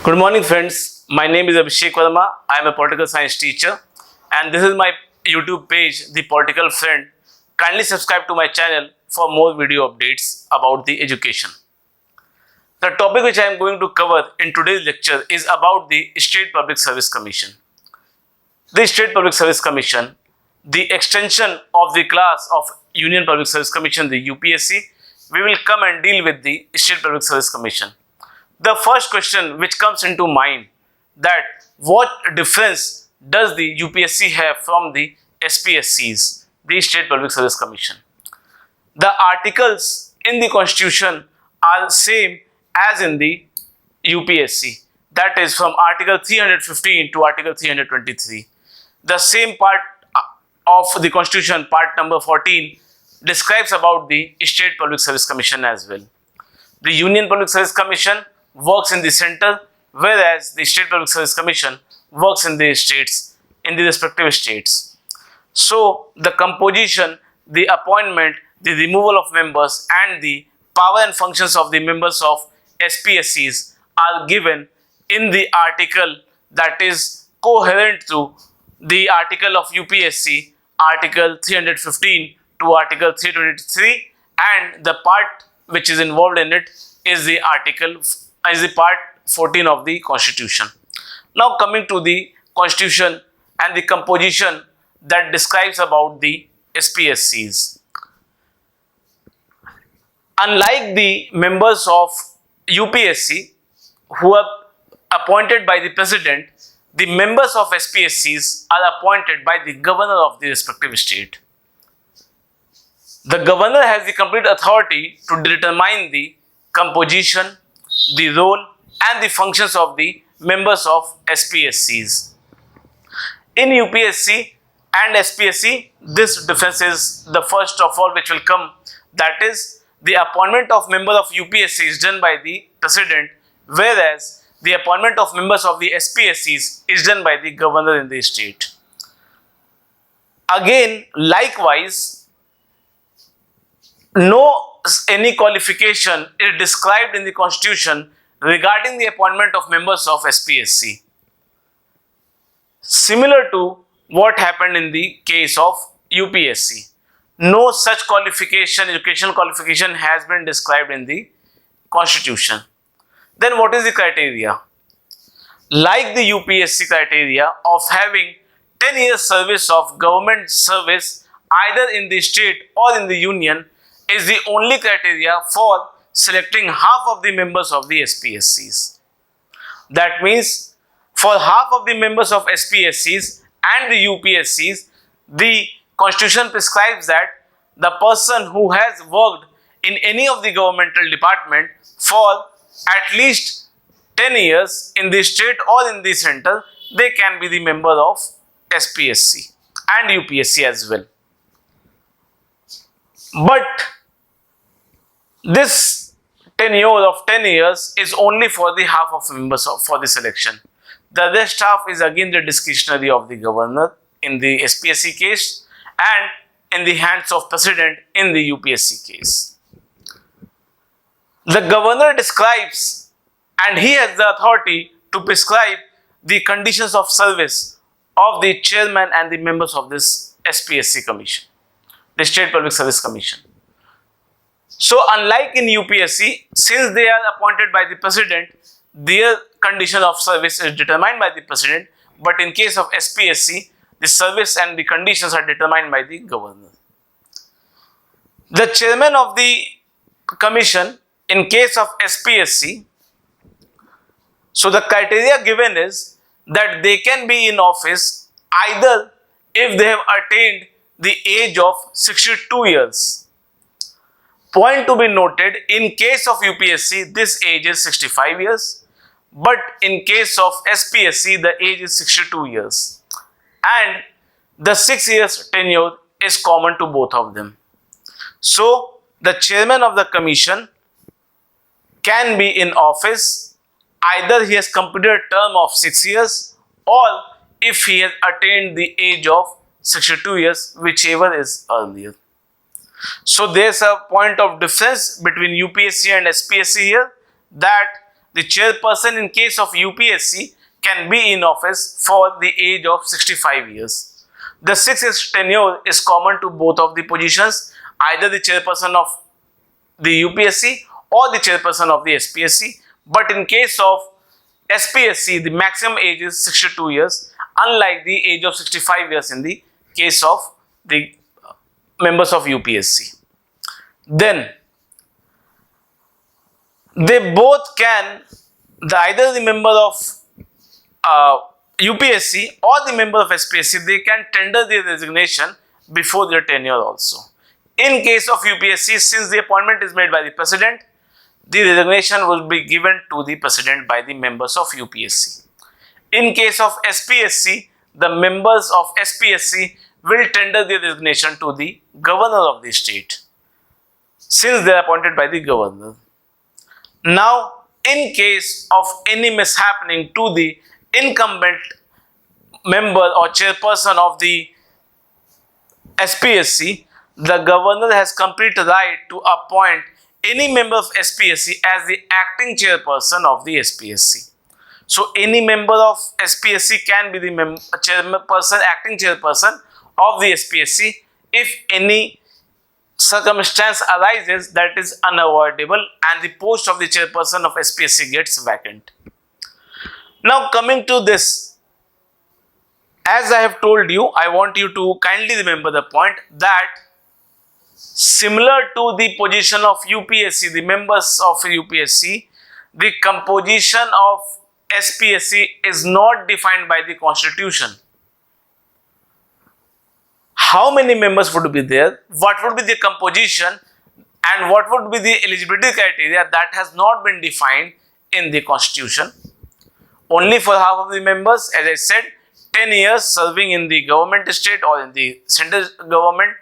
Good morning friends, my name is Abhishek Verma. I am a political science teacher and this is my YouTube page, The Political Friend. Kindly subscribe to my channel for more video updates about the education. The topic which I am going to cover in today's lecture is about the State Public Service Commission. The State Public Service Commission, the extension of the class of Union Public Service Commission, the UPSC, we will come and deal with the State Public Service Commission. The first question which comes into mind that what difference does the UPSC have from the SPSCs, the State Public Service Commission? The articles in the constitution are same as in the UPSC, that is from article 315 to article 323. The same part of the constitution, part number 14, describes about the State Public Service Commission as well. The Union Public Service Commission works in the center, whereas the State Public Service Commission works in the states, in the respective states. So the composition, the appointment, the removal of members and the power and functions of the members of SPSCs are given in the article that is coherent to the article of UPSC, article 315 to article 323, and the part which is involved in it is the part 14 of the constitution. Now coming to the constitution and the composition that describes about the SPSCs. Unlike the members of UPSC who are appointed by the president, the members of SPSCs are appointed by the governor of the respective state. The governor has the complete authority to determine the composition, the role and the functions of the members of SPSCs. In UPSC and SPSC, this difference is the first of all which will come, that is the appointment of member of UPSC is done by the president, whereas the appointment of members of the SPSCs is done by the governor in the state. Again, likewise, no any qualification is described in the constitution regarding the appointment of members of SPSC. Similar to what happened in the case of UPSC. No such qualification, educational qualification has been described in the constitution. Then what is the criteria? Like the UPSC criteria of having 10 years service of government service either in the state or in the union is the only criteria for selecting half of the members of the SPSCs. That means for half of the members of SPSCs and the UPSCs, the constitution prescribes that the person who has worked in any of the governmental department for at least 10 years in the state or in the center, they can be the member of SPSC and UPSC as well. But this tenure of 10 years is only for the half of members for the selection. The rest half is again the discretionary of the governor in the SPSC case and in the hands of president in the UPSC case. The governor describes and he has the authority to prescribe the conditions of service of the chairman and the members of this SPSC commission, the State Public Service Commission. So unlike in UPSC, since they are appointed by the president, their condition of service is determined by the president, but in case of SPSC, the service and the conditions are determined by the governor. The chairman of the commission in case of SPSC, so the criteria given is that they can be in office either if they have attained the age of 62 years. Point to be noted, in case of UPSC, this age is 65 years, but in case of SPSC, the age is 62 years. And the 6 years tenure is common to both of them. So, the chairman of the commission can be in office, either he has completed a term of 6 years or if he has attained the age of 62 years, whichever is earlier. So there's a point of difference between UPSC and SPSC here, that the chairperson in case of UPSC can be in office for the age of 65 years. The 6 years tenure is common to both of the positions, either the chairperson of the UPSC or the chairperson of the SPSC. But in case of SPSC, the maximum age is 62 years, unlike the age of 65 years in the case of the members of UPSC. Then they both can, either the member of UPSC or the member of SPSC, they can tender their resignation before their tenure also. In case of UPSC, since the appointment is made by the president, the resignation will be given to the president by the members of UPSC. In case of SPSC, the members of SPSC will tender their resignation to the governor of the state, since they are appointed by the governor. Now, in case of any mishappening to the incumbent member or chairperson of the SPSC, the governor has complete right to appoint any member of SPSC as the acting chairperson of the SPSC. So, any member of SPSC can be the acting chairperson of the SPSC if any circumstance arises that is unavoidable and the post of the chairperson of SPSC gets vacant. Now, coming to this, as I have told you, I want you to kindly remember the point that similar to the position of UPSC, the members of UPSC, the composition of SPSC is not defined by the constitution. How many members would be there, what would be the composition, and what would be the eligibility criteria, that has not been defined in the constitution. Only for half of the members, as I said, 10 years serving in the government state or in the central government,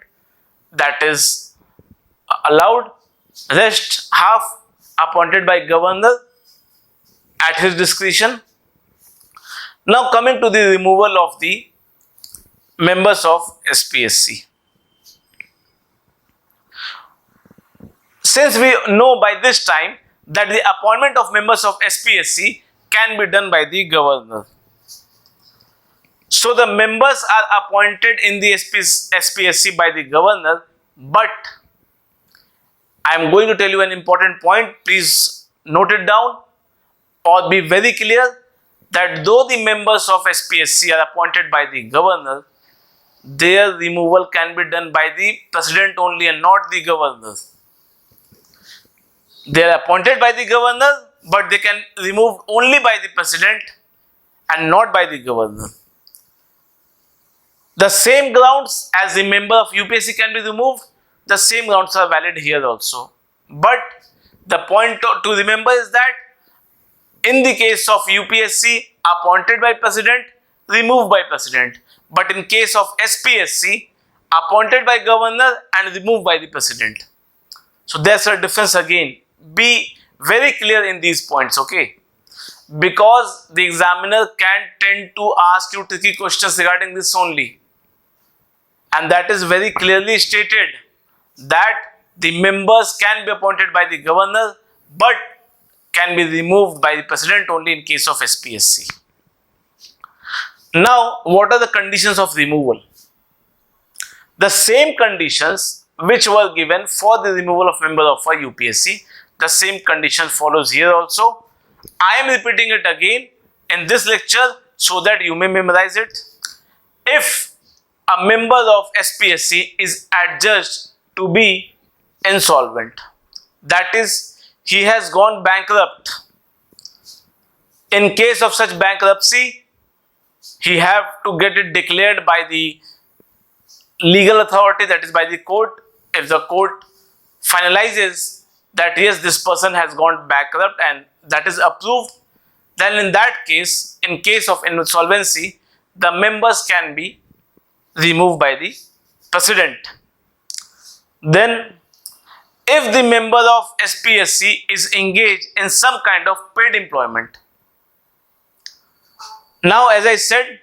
that is allowed. Rest half appointed by governor at his discretion. Now, coming to the removal of the members of SPSC. Since we know by this time that the appointment of members of SPSC can be done by the governor. So, the members are appointed in the SPSC by the governor, but I am going to tell you an important point. Please note it down or be very clear that though the members of SPSC are appointed by the governor, their removal can be done by the president only and not the governor. They are appointed by the governor, but they can remove only by the president and not by the governor. The same grounds as the member of UPSC can be removed, the same grounds are valid here also. But the point to remember is that in the case of UPSC, appointed by president, removed by president. But in case of SPSC, appointed by governor and removed by the president. So there's a difference again. Be very clear in these points, okay? Because the examiner can tend to ask you tricky questions regarding this only. And that is very clearly stated that the members can be appointed by the governor but can be removed by the president only in case of SPSC. Now, what are the conditions of removal? The same conditions which were given for the removal of member of a UPSC, the same condition follows here also. I am repeating it again in this lecture so that you may memorize it. If a member of SPSC is adjudged to be insolvent, that is, he has gone bankrupt. In case of such bankruptcy, he have to get it declared by the legal authority, that is by the court. If the court finalizes that yes, this person has gone bankrupt and that is approved, then in that case, in case of insolvency, the members can be removed by the president. Then, if the member of SPSC is engaged in some kind of paid employment. Now, as I said,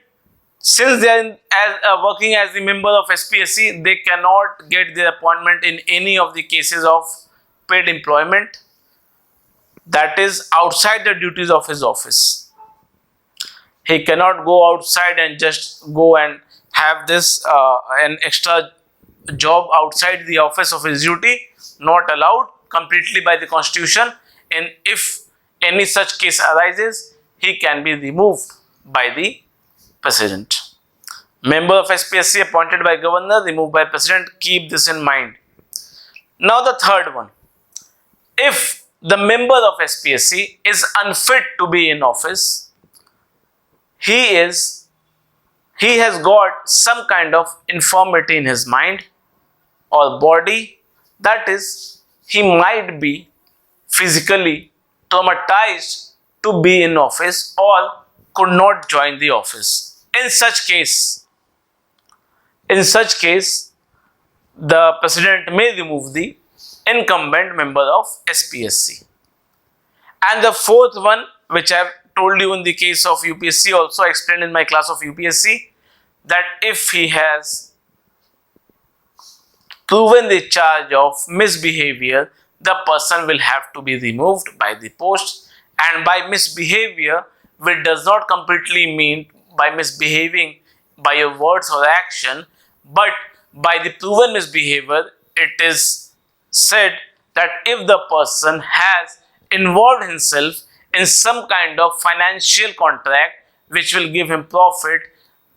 since they are working as the member of SPSC, they cannot get their appointment in any of the cases of paid employment. that is outside the duties of his office. He cannot go outside and just go and have this an extra job outside the office of his duty. Not allowed completely by the constitution. And if any such case arises, he can be removed by the president. Member of SPSC appointed by governor, removed by president. Keep this in mind. Now the third one. If the member of SPSC is unfit to be in office, he has got some kind of infirmity in his mind or body, that is, he might be physically traumatized to be in office or could not join the office. In such case, the president may remove the incumbent member of SPSC. And the fourth one, which I have told you in the case of UPSC, also explained in my class of UPSC, that if he has proven the charge of misbehavior, the person will have to be removed by the post. And by misbehavior, which does not completely mean by misbehaving by your words or action, but by the proven misbehavior, it is said that if the person has involved himself in some kind of financial contract which will give him profit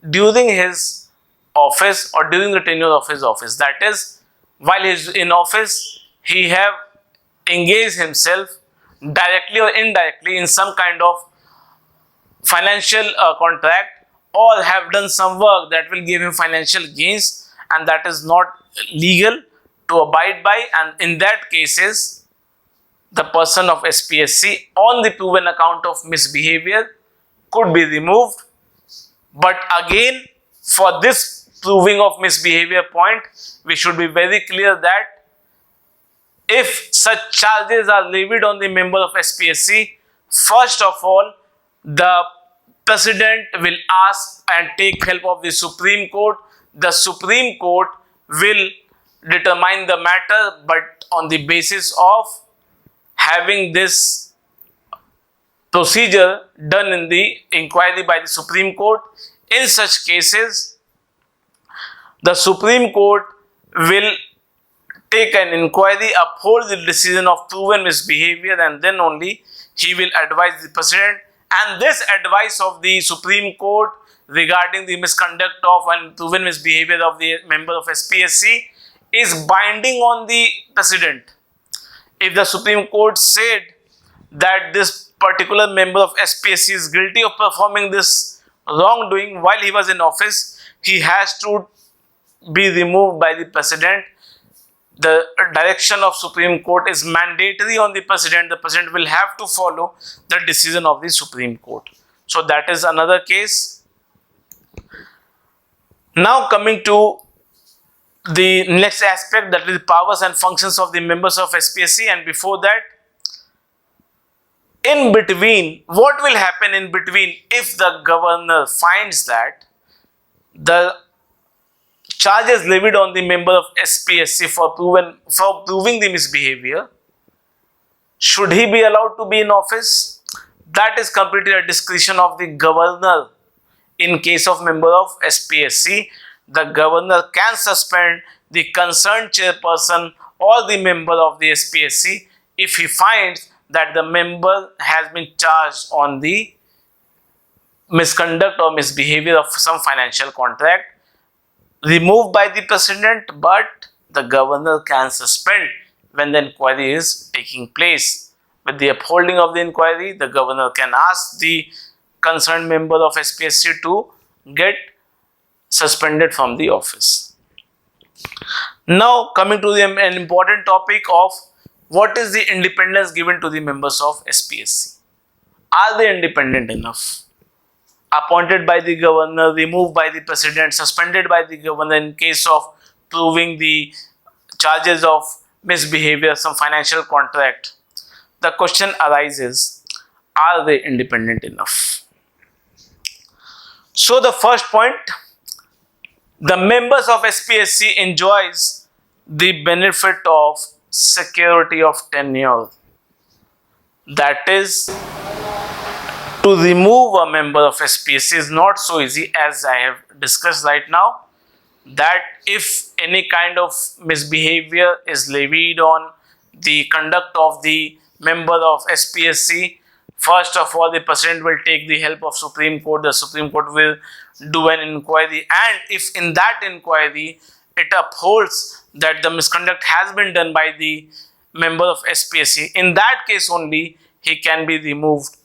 during his office or during the tenure of his office, that is, while he is in office, he have engaged himself directly or indirectly in some kind of financial contract, or have done some work that will give him financial gains, and that is not legal to abide by, and in that cases the person of SPSC on the proven account of misbehavior could be removed. But again, for this proving of misbehavior point, we should be very clear that if such charges are levied on the member of SPSC, first of all, the president will ask and take help of the Supreme Court. The Supreme Court will determine the matter, but on the basis of having this procedure done in the inquiry by the Supreme Court. In such cases, the Supreme Court will take an inquiry, uphold the decision of proven misbehavior, and then only he will advise the president. And this advice of the Supreme Court regarding the misconduct of and proven misbehavior of the member of SPSC is binding on the president. If the Supreme Court said that this particular member of SPSC is guilty of performing this wrongdoing while he was in office, he has to be removed by the president. The direction of Supreme Court is mandatory on the president. The president will have to follow the decision of the Supreme Court. So that is another case. Now coming to the next aspect, that is powers and functions of the members of SPSC, and before that, in between, what will happen in between if the governor finds that the charges levied on the member of SPSC for proving the misbehavior, should he be allowed to be in office? That is completely a discretion of the governor. In case of member of SPSC, the governor can suspend the concerned chairperson or the member of the SPSC if he finds that the member has been charged on the misconduct or misbehavior of some financial contract, removed by the president, but the governor can suspend when the inquiry is taking place. With the upholding of the inquiry, the governor can ask the concerned member of SPSC to get suspended from the office. Now coming to an important topic of what is the independence given to the members of SPSC. Are they independent enough? Appointed by the governor, removed by the president, suspended by the governor in case of proving the charges of misbehavior, some financial contract. The question arises, are they independent enough? So the first point, the members of SPSC enjoys the benefit of security of tenure. That is, to remove a member of SPSC is not so easy as I have discussed right now. That if any kind of misbehavior is levied on the conduct of the member of SPSC, first of all, the president will take the help of Supreme Court. The Supreme Court will do an inquiry, and if in that inquiry it upholds that the misconduct has been done by the member of SPSC, in that case only he can be removed.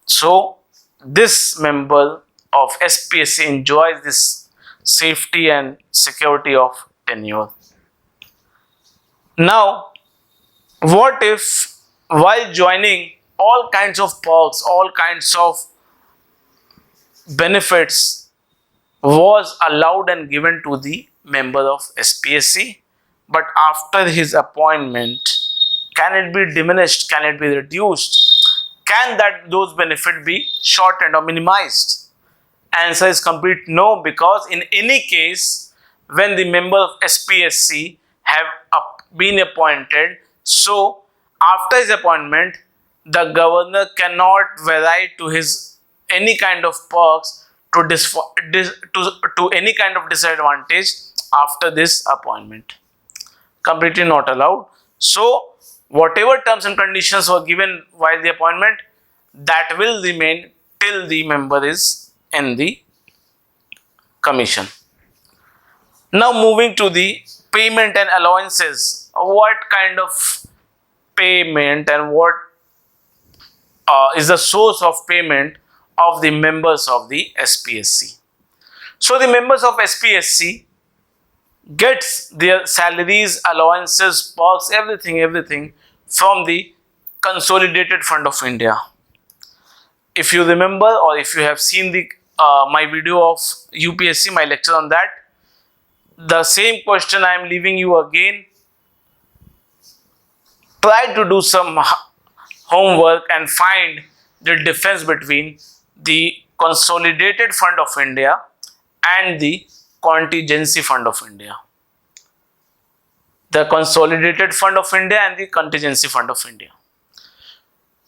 So this member of SPSC enjoys this safety and security of tenure. Now, what if while joining all kinds of perks, all kinds of benefits was allowed and given to the member of SPSC, but after his appointment, can it be diminished? Can it be reduced? Can those benefits be shortened or minimized? Answer is complete no, because in any case, when the member of SPSC have been appointed, so after his appointment, the governor cannot vary to his any kind of perks to any kind of disadvantage after this appointment. Completely not allowed. So whatever terms and conditions were given while the appointment, that will remain till the member is in the commission. Now moving to the payment and allowances. What kind of payment and what is the source of payment of the members of the SPSC? So the members of SPSC gets their salaries, allowances, perks, everything from the Consolidated Fund of India. If you remember, or if you have seen the my video of UPSC, my lecture on that, the same question I am leaving you again. Try to do some homework and find the difference between the Consolidated Fund of India and the Contingency Fund of India. The Consolidated Fund of India and the Contingency Fund of India.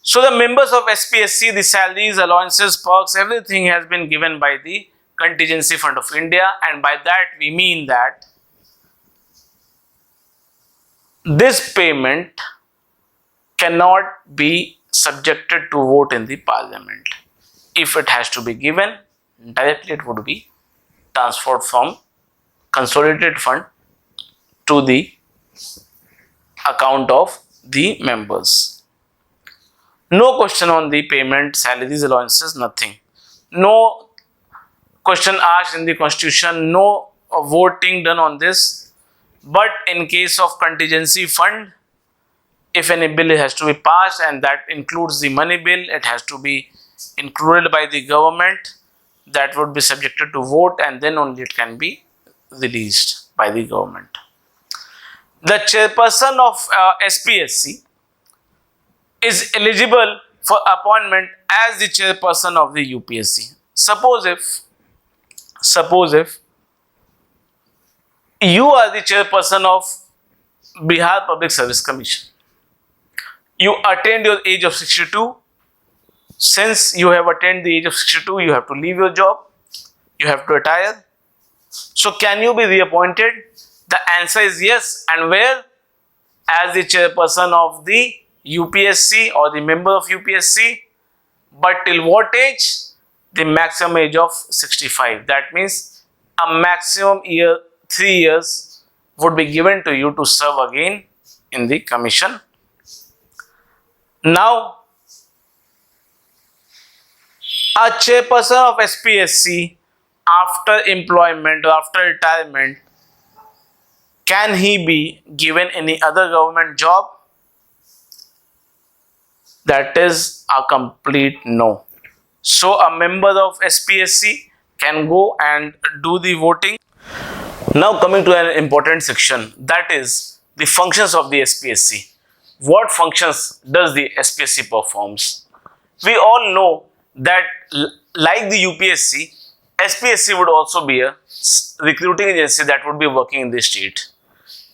So the members of SPSC, the salaries, allowances, perks, everything has been given by the Contingency Fund of India, and by that we mean that this payment cannot be subjected to vote in the parliament. If it has to be given, directly it would be transferred from Consolidated Fund to the account of the members. No question on the payment, salaries, allowances, nothing. No question asked in the constitution, no voting done on this. But in case of contingency fund, if any bill has to be passed and that includes the money bill, it has to be included by the government, that would be subjected to vote, and then only it can be released by the government. The chairperson of SPSC is eligible for appointment as the chairperson of the UPSC. Suppose if you are the chairperson of Bihar Public Service Commission, you attained your age of 62. Since you have attained the age of 62, you have to leave your job, you have to retire. So can you be reappointed? The answer is yes. And where? As the chairperson of the UPSC or the member of UPSC. But till what age? The maximum age of 65. That means a maximum 3 years would be given to you to serve again in the commission. Now, a chairperson of SPSC after employment or after retirement, can he be given any other government job? That is a complete no. So a member of SPSC can go and do the voting. Now coming to an important section, that is the functions of the SPSC. What functions does the SPSC performs? We all know that like the UPSC, SPSC would also be a recruiting agency that would be working in the state.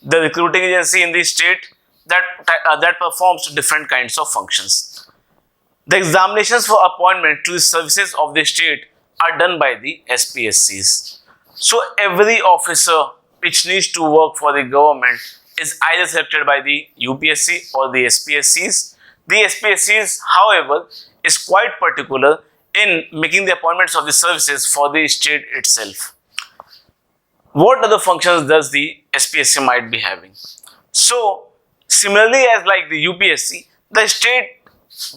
The recruiting agency in the state that performs different kinds of functions. The examinations for appointment to the services of the state are done by the SPSCs. So every officer which needs to work for the government is either selected by the UPSC or the SPSCs. The SPSCs, however, is quite particular in making the appointments of the services for the state itself. What other functions does the SPSC might be having? So, similarly as like the UPSC, the State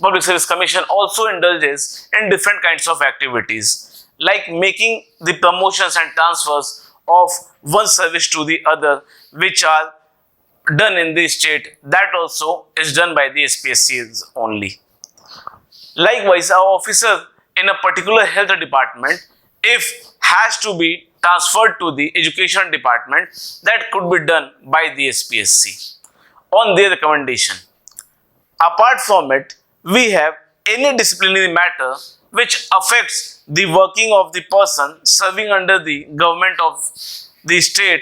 Public Service Commission also indulges in different kinds of activities like making the promotions and transfers of one service to the other, which are done in the state. That also is done by the SPSCs only. Likewise, our officer in a particular health department, if has to be transferred to the education department, that could be done by the SPSC on their recommendation. Apart from it, we have any disciplinary matter which affects the working of the person serving under the government of the state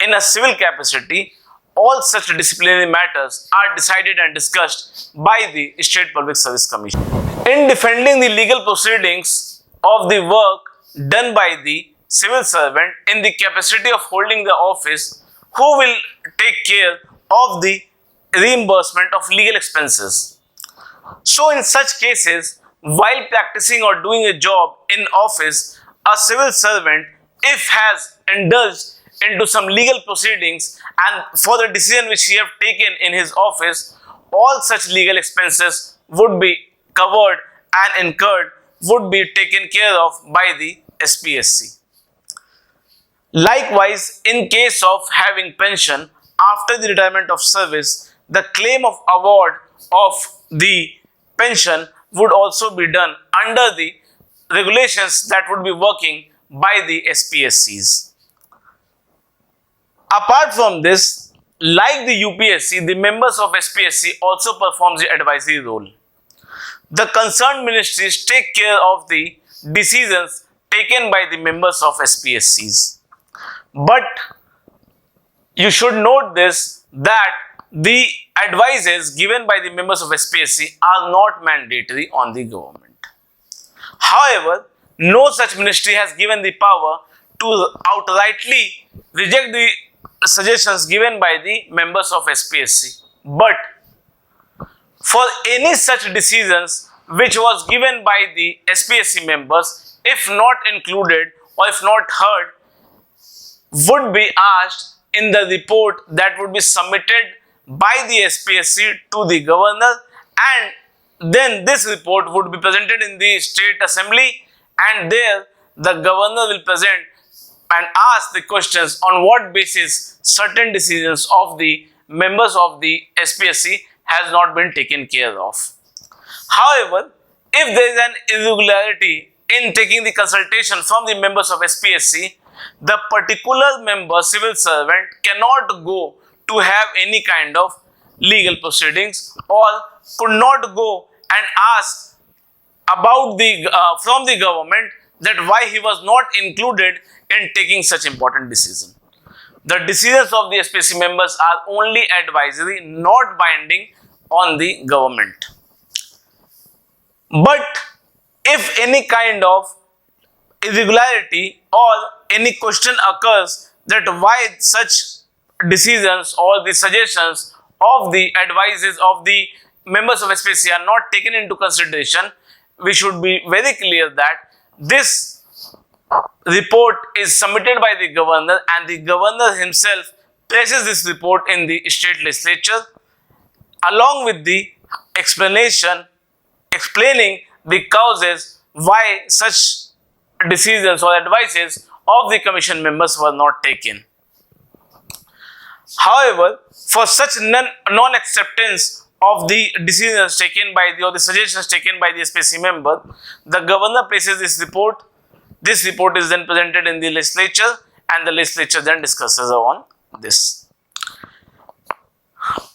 in a civil capacity. All such disciplinary matters are decided and discussed by the State Public Service Commission. In defending the legal proceedings of the work done by the civil servant in the capacity of holding the office, who will take care of the reimbursement of legal expenses? So in such cases, while practicing or doing a job in office, a civil servant, if has indulged into some legal proceedings and for the decision which he have taken in his office, all such legal expenses would be covered and incurred, would be taken care of by the SPSC. Likewise, in case of having pension after the retirement of service, the claim of award of the pension would also be done under the regulations that would be working by the SPSCs. Apart from this, like the UPSC, the members of SPSC also performs the advisory role. The concerned ministries take care of the decisions taken by the members of SPSCs. But you should note this, that the advices given by the members of SPSC are not mandatory on the government. However, no such ministry has given the power to outrightly reject the suggestions given by the members of SPSC. But for any such decisions which was given by the SPSC members, if not included or if not heard, would be asked in the report that would be submitted by the SPSC to the governor, and then this report would be presented in the state assembly, and there the governor will present and ask the questions on what basis certain decisions of the members of the SPSC has not been taken care of. However, if there is an irregularity in taking the consultation from the members of SPSC, the particular member, civil servant, cannot go to have any kind of legal proceedings or could not go and ask about the from the government that why he was not included in taking such important decision. The decisions of the SPSC members are only advisory, not binding on the government. But if any kind of irregularity or any question occurs that why such decisions or the suggestions of the advices of the members of SPSC are not taken into consideration, we should be very clear that this report is submitted by the governor, and the governor himself places this report in the state legislature along with the explanation explaining the causes why such decisions or advices of the commission members were not taken. However, for such non-acceptance of the decisions taken by the or the suggestions taken by the SPSC member, the governor places this report. This report is then presented in the legislature, and the legislature then discusses on this.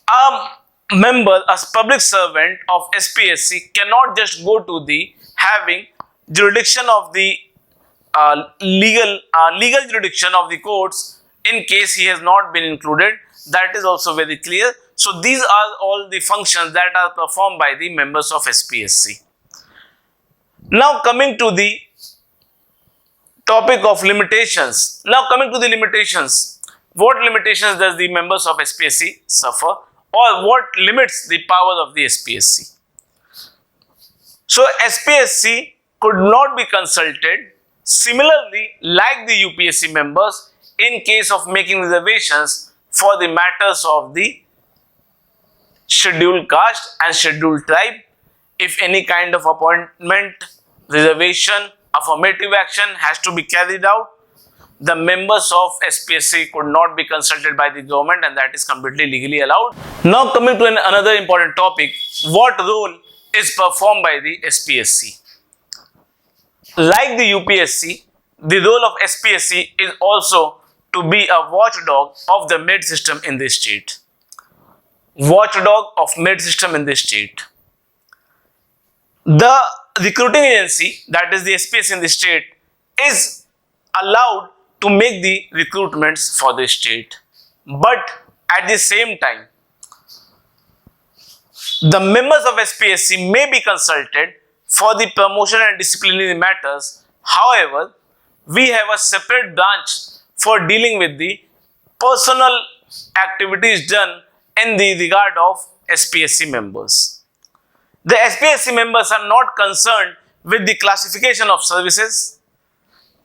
A member, a public servant of SPSC cannot just go to the having jurisdiction of the legal jurisdiction of the courts in case he has not been included. that is also very clear. So these are all the functions that are performed by the members of SPSC. Now coming to the topic of limitations. Now coming to the limitations. What limitations does the members of SPSC suffer, or what limits the power of the SPSC? So SPSC could not be consulted similarly like the UPSC members in case of making reservations for the matters of the scheduled caste and scheduled tribe. If any kind of appointment, reservation, affirmative action has to be carried out, the members of SPSC could not be consulted by the government, and that is completely legally allowed. Now coming to another important topic, what role is performed by the SPSC? Like the UPSC, the role of SPSC is also to be a watchdog of the merit system in the state. Watchdog of merit system in the state. The recruiting agency, that is the SPSC in the state, is allowed to make the recruitments for the state. But at the same time, the members of SPSC may be consulted for the promotion and disciplinary matters. However, we have a separate branch for dealing with the personal activities done in the regard of SPSC members. The SPSC members are not concerned with the classification of services,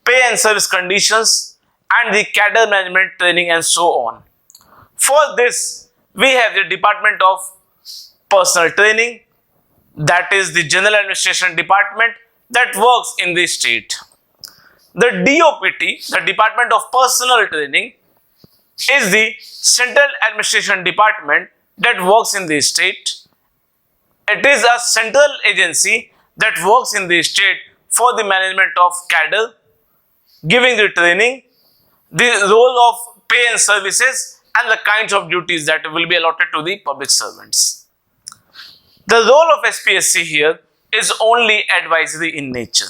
pay and service conditions, and the cadre management training and so on. For this, we have the Department of Personal Training, that is the General Administration Department that works in the state. The DOPT, the Department of Personal Training, is the Central Administration Department that works in the state. It is a central agency that works in the state for the management of cadre, giving the training, the role of pay and services, and the kinds of duties that will be allotted to the public servants. The role of SPSC here is only advisory in nature.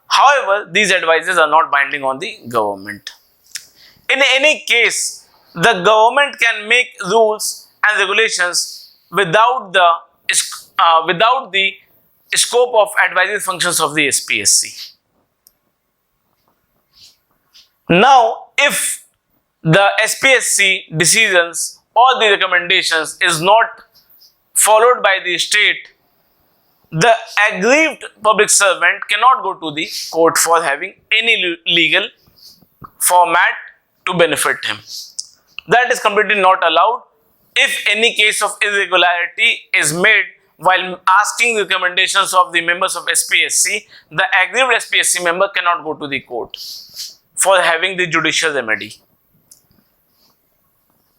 However, these advices are not binding on the government. In any case, the government can make rules and regulations without the scope of advisory functions of the SPSC. Now, if the SPSC decisions or the recommendations is not followed by the state, the aggrieved public servant cannot go to the court for having any legal format to benefit him. That is completely not allowed. If any case of irregularity is made while asking recommendations of the members of SPSC, the aggrieved SPSC member cannot go to the court for having the judicial remedy.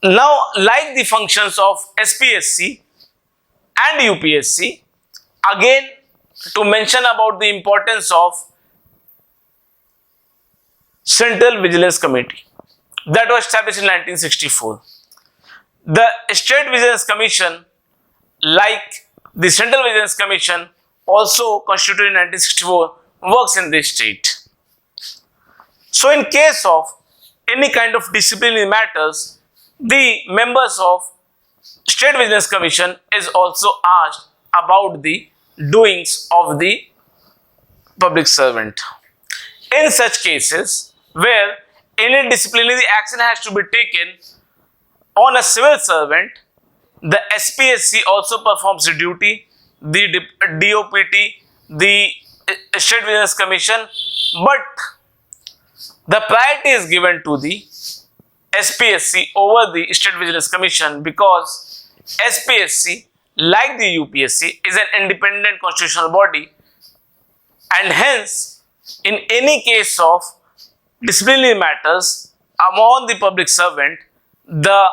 Now, like the functions of SPSC and UPSC, again to mention about the importance of Central Vigilance Committee that was established in 1964. The State Vigilance Commission, like the Central Vigilance Commission, also constituted in 1964, works in the state. So in case of any kind of disciplinary matters, the members of State Vigilance Commission is also asked about the doings of the public servant. In such cases where any disciplinary action has to be taken on a civil servant, the SPSC also performs the duty, the DOPT, the State Vigilance Commission, but the priority is given to the SPSC over the State Vigilance Commission because SPSC, like the UPSC, is an independent constitutional body, and hence in any case of disciplinary matters among the public servant, the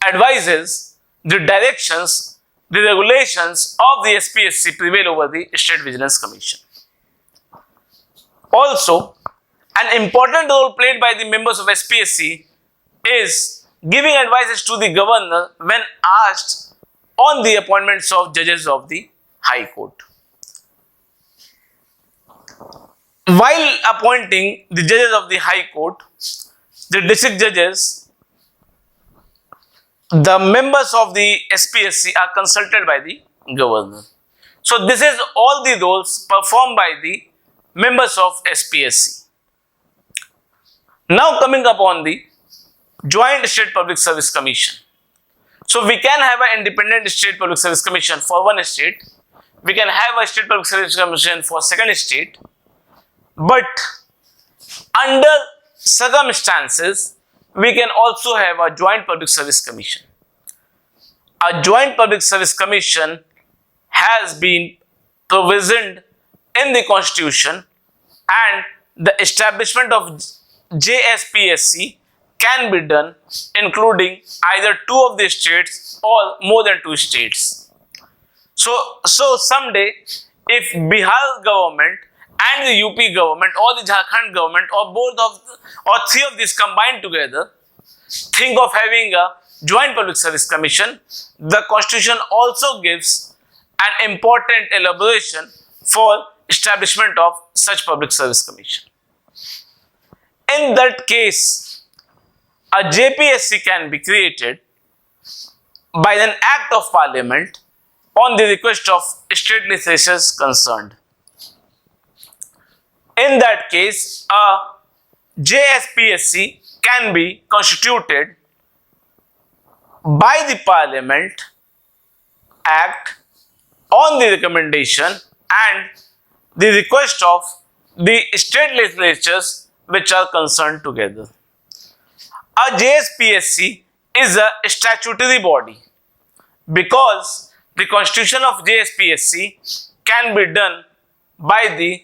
advices, the directions, the regulations of the SPSC prevail over the State Vigilance Commission. Also, an important role played by the members of SPSC is giving advices to the governor when asked on the appointments of judges of the High Court. While appointing the judges of the High Court, the district judges the members of the SPSC are consulted by the governor. So this is all the roles performed by the members of SPSC. Now coming upon the Joint State Public Service Commission. So we can have an independent State Public Service Commission for one state. We can have a State Public Service Commission for second state. But under circumstances, we can also have a Joint Public Service Commission. A Joint Public Service Commission has been provisioned in the Constitution, and the establishment of JSPSC can be done including either two of the states or more than two states. So someday, if Bihar government and the UP government or the Jharkhand government or three of these combined together think of having a Joint Public Service Commission, the Constitution also gives an important elaboration for establishment of such Public Service Commission. In that case, a JPSC can be created by an act of parliament on the request of state legislatures concerned. In that case, a JSPSC can be constituted by the Parliament Act on the recommendation and the request of the state legislatures which are concerned together. A JSPSC is a statutory body because the constitution of JSPSC can be done by the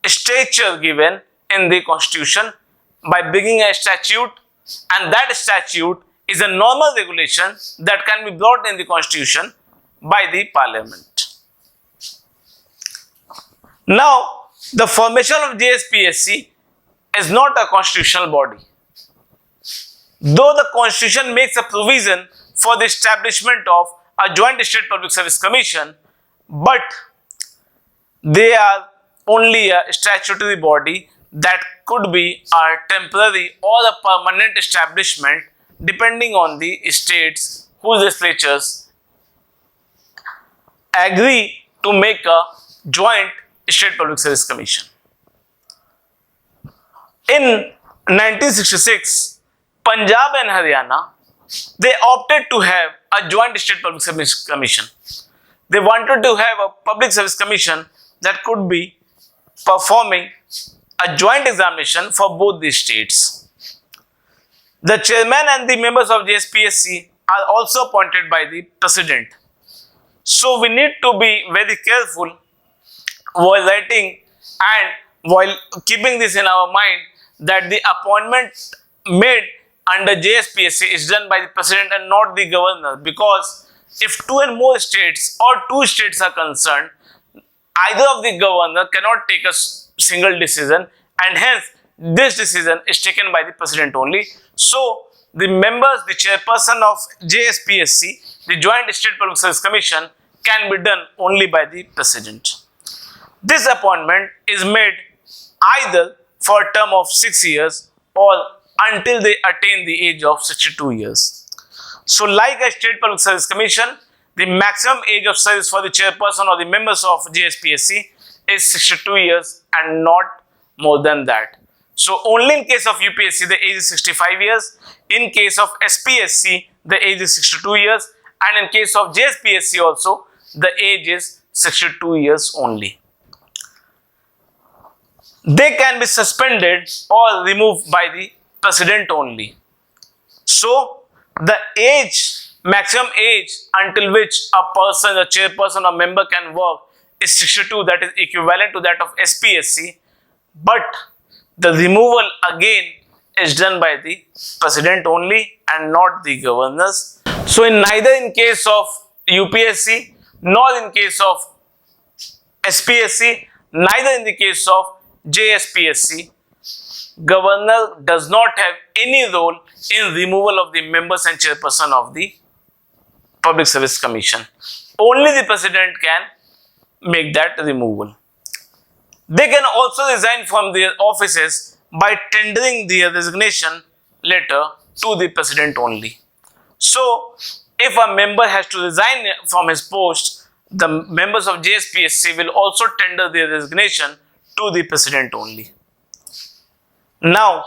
stature given in the Constitution by bringing a statute, and that statute is a normal regulation that can be brought in the Constitution by the Parliament. Now, the formation of JSPSC is not a constitutional body. Though the Constitution makes a provision for the establishment of a Joint State Public Service Commission, but they are only a statutory body that could be a temporary or a permanent establishment depending on the states whose legislatures agree to make a Joint State Public Service Commission. In 1966, Punjab and Haryana, they opted to have a Joint State Public Service Commission. They wanted to have a Public Service Commission that could be performing a joint examination for both the states. The chairman and the members of JSPSC are also appointed by the president. So we need to be very careful while writing and while keeping this in our mind that the appointment made under JSPSC is done by the president and not the governor, because if two and more states or two states are concerned, either of the governor cannot take a single decision, and hence this decision is taken by the president only. So the members, the chairperson of JSPSC, the Joint State Public Service Commission, can be done only by the president. This appointment is made either for a term of 6 years or until they attain the age of 62 years. So like a State Public Service Commission, the maximum age of service for the chairperson or the members of JSPSC is 62 years and not more than that. So only in case of UPSC, the age is 65 years. In case of SPSC, the age is 62 years. And in case of JSPSC also, the age is 62 years only. They can be suspended or removed by the president only. So the maximum age until which a person, a chairperson or member can work is 62, that is equivalent to that of SPSC, but the removal again is done by the president only and not the governors. So neither in case of UPSC nor in case of SPSC, neither in the case of JSPSC, governor does not have any role in removal of the members and chairperson of the Public Service Commission. Only the president can make that removal. They can also resign from their offices by tendering their resignation letter to the president only. So, if a member has to resign from his post, the members of JSPSC will also tender their resignation to the president only. Now,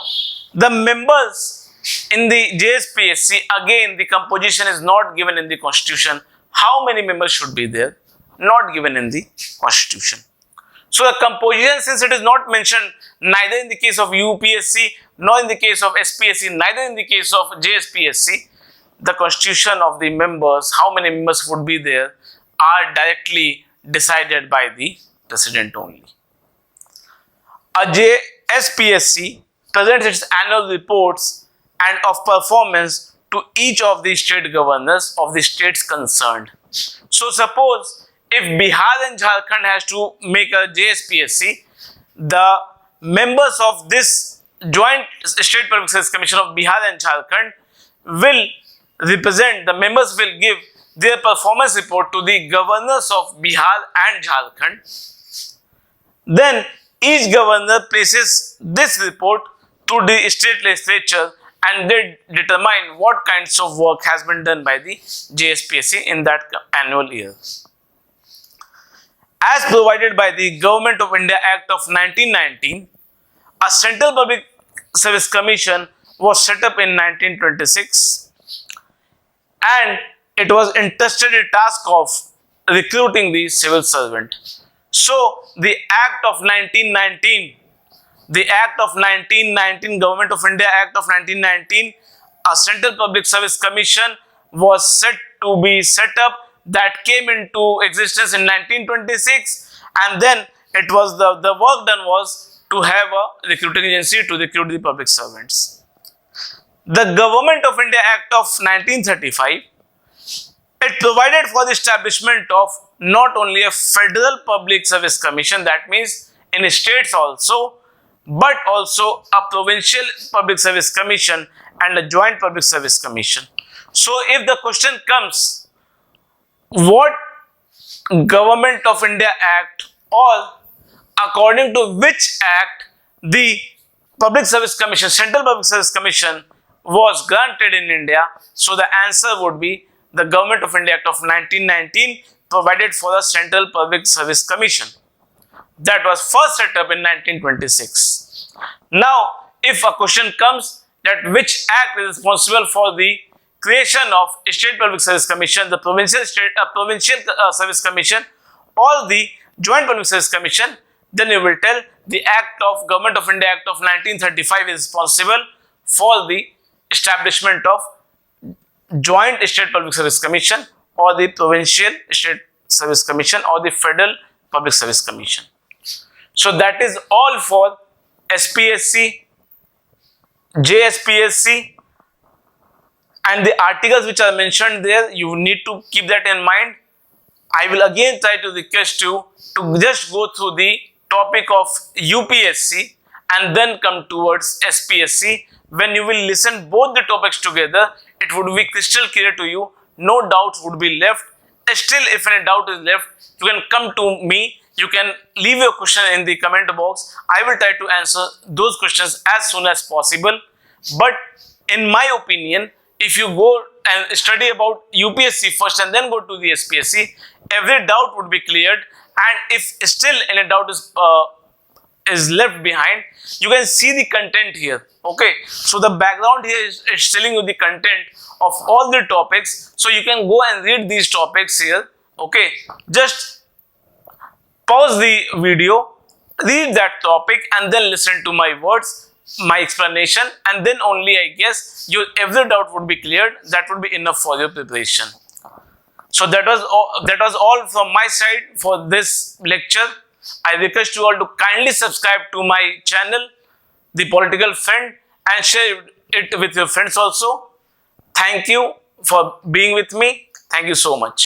the members in the JSPSC, again, the composition is not given in the constitution. How many members should be there? Not given in the constitution. So, the composition, since it is not mentioned neither in the case of UPSC, nor in the case of SPSC, neither in the case of JSPSC, the constitution of the members, how many members would be there, are directly decided by the president only. A SPSC presents its annual reports and of performance to each of the state governors of the states concerned. So suppose if Bihar and Jharkhand has to make a JSPSC, the members of this joint State Public Service Commission of Bihar and Jharkhand will represent, the members will give their performance report to the governors of Bihar and Jharkhand. Then each governor places this report to the state legislature and they determine what kinds of work has been done by the JSPSC in that annual year. As provided by the Government of India Act of 1919, a Central Public Service Commission was set up in 1926 and it was entrusted the task of recruiting the civil servant. So, the Act of 1919, Government of India Act of 1919, a Central Public Service Commission was set to be set up, that came into existence in 1926, and then it was the work done was to have a recruiting agency to recruit the public servants. The Government of India Act of 1935, it provided for the establishment of not only a Federal Public Service Commission, that means in states also, but also a Provincial Public Service Commission and a Joint Public Service Commission. So, if the question comes, what Government of India Act or according to which act the Public Service Commission, Central Public Service Commission was granted in India, so the answer would be the Government of India Act of 1919 provided for a Central Public Service Commission. That was first set up in 1926. Now, if a question comes that which act is responsible for the creation of State Public Service Commission, the Provincial Service Commission or the Joint Public Service Commission, then you will tell the Act of Government of India Act of 1935 is responsible for the establishment of Joint State Public Service Commission or the Provincial State Service Commission or the Federal Public Service Commission. So that is all for SPSC, JSPSC, and the articles which are mentioned there, you need to keep that in mind. I will again try to request you to just go through the topic of UPSC and then come towards SPSC. When you will listen both the topics together, it would be crystal clear to you. No doubts would be left. Still, if any doubt is left, you can come to me. You can leave your question in the comment box. I will try to answer those questions as soon as possible. But in my opinion, if you go and study about UPSC first and then go to the SPSC, every doubt would be cleared. And if still any doubt is left behind, you can see the content here. Okay, so the background here is telling you the content of all the topics. So you can go and read these topics here. Okay, just pause the video, read that topic and then listen to my words, my explanation, and then only I guess your every doubt would be cleared. That would be enough for your preparation. So that was all from my side for this lecture. I request you all to kindly subscribe to my channel, The Political Friend, and share it with your friends also. Thank you for being with me. Thank you so much.